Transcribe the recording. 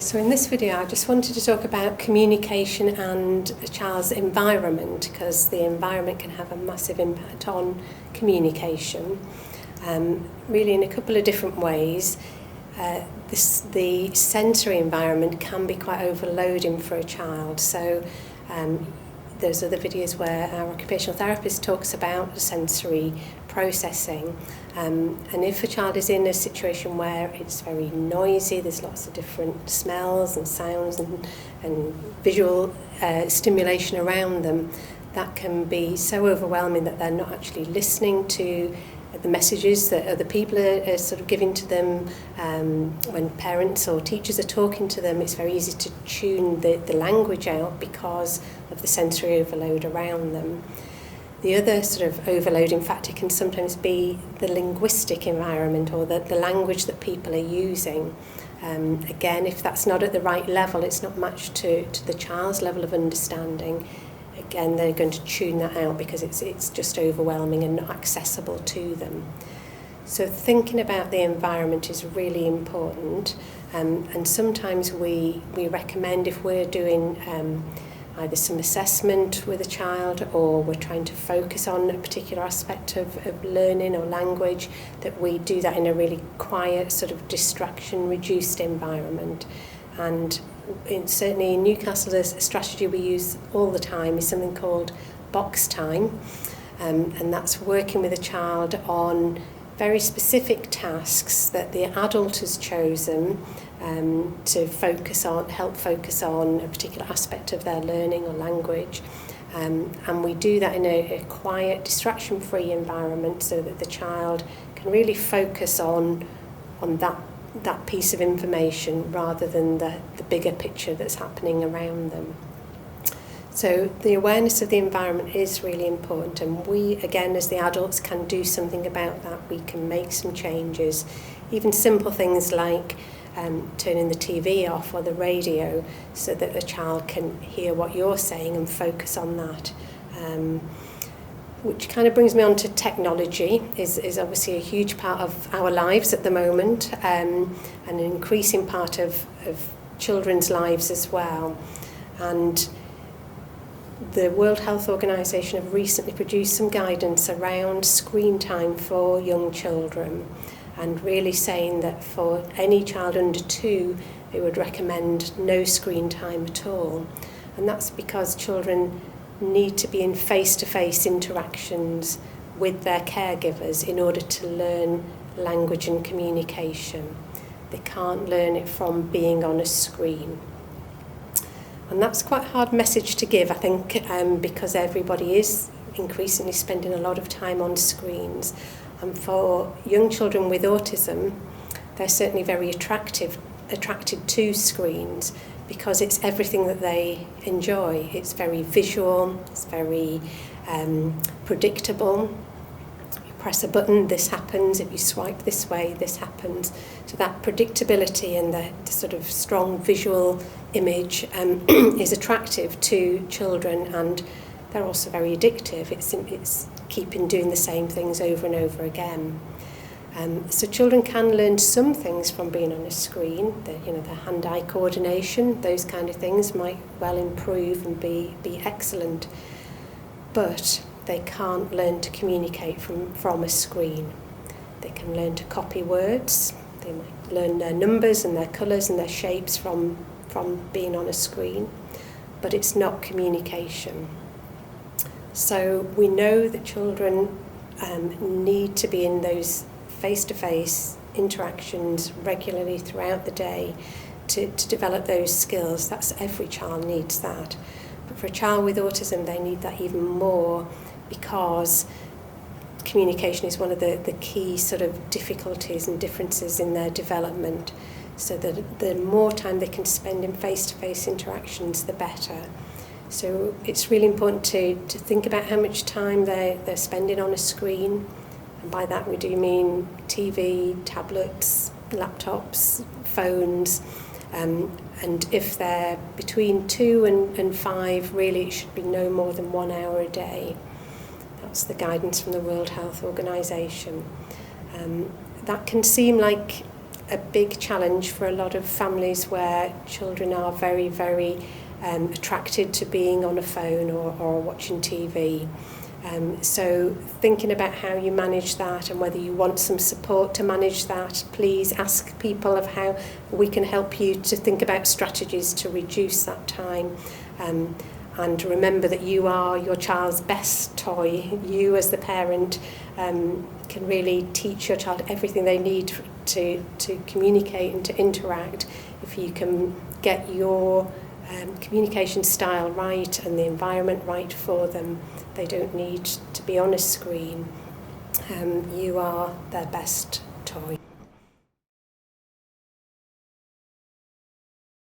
So in this video I just wanted to talk about communication and a child's environment, because the environment can have a massive impact on communication, really in a couple of different ways. The sensory environment can be quite overloading for a child, so there's other videos where our occupational therapist talks about the sensory processing, and if a child is in a situation where it's very noisy, there's lots of different smells and sounds and visual stimulation around them, that can be so overwhelming that they're not actually listening to the messages that other people are sort of giving to them. When parents or teachers are talking to them, it's very easy to tune the language out because of the sensory overload around them. The other sort of overloading factor can sometimes be the linguistic environment, or the language that people are using. Again, if that's not at the right level, it's not matched to the child's level of understanding, again, they're going to tune that out because it's just overwhelming and not accessible to them. So thinking about the environment is really important, and sometimes we recommend, if we're doing either some assessment with a child or we're trying to focus on a particular aspect of learning or language, that we do that in a really quiet, sort of distraction-reduced environment. And certainly in Newcastle, a strategy we use all the time is something called box time, and that's working with a child on very specific tasks that the adult has chosen to help focus on a particular aspect of their learning or language. And we do that in a quiet, distraction-free environment so that the child can really focus on that piece of information rather than the bigger picture that's happening around them. So the awareness of the environment is really important, and we, again, as the adults, can do something about that. We can make some changes, even simple things like turning the TV off or the radio so that the child can hear what you're saying and focus on that. Which kind of brings me on to technology, is obviously a huge part of our lives at the moment, and an increasing part of children's lives as well. And the World Health Organization have recently produced some guidance around screen time for young children, and really saying that for any child under 2, they would recommend no screen time at all. And that's because children need to be in face-to-face interactions with their caregivers in order to learn language and communication. They can't learn it from being on a screen. And that's quite a hard message to give, I think, because everybody is increasingly spending a lot of time on screens. And for young children with autism, they're certainly very attracted to screens because it's everything that they enjoy. It's very visual, it's very predictable. You press a button, this happens. If you swipe this way, this happens. So that predictability and the sort of strong visual image is attractive to children, and they're also very addictive. It's keeping doing the same things over and over again. So children can learn some things from being on a screen. Their hand-eye coordination, those kind of things might well improve and be excellent. But they can't learn to communicate from a screen. They can learn to copy words. They might learn their numbers and their colours and their shapes from being on a screen. But it's not communication. So we know that children need to be in those face-to-face interactions regularly throughout the day to develop those skills. Every child needs that. But for a child with autism, they need that even more, because communication is one of the key sort of difficulties and differences in their development. So that the more time they can spend in face-to-face interactions, the better. So it's really important to think about how much time they're spending on a screen. And by that we do mean TV, tablets, laptops, phones. And if they're between 2 and 5, really it should be no more than 1 hour a day. That's the guidance from the World Health Organization. That can seem like a big challenge for a lot of families where children are very, very attracted to being on a phone or watching TV. So thinking about how you manage that and whether you want some support to manage that, please ask people of how we can help you to think about strategies to reduce that time. And remember that you are your child's best toy. You as the parent can really teach your child everything they need to communicate and to interact. If you can get your communication style right and the environment right for them, they don't need to be on a screen. You are their best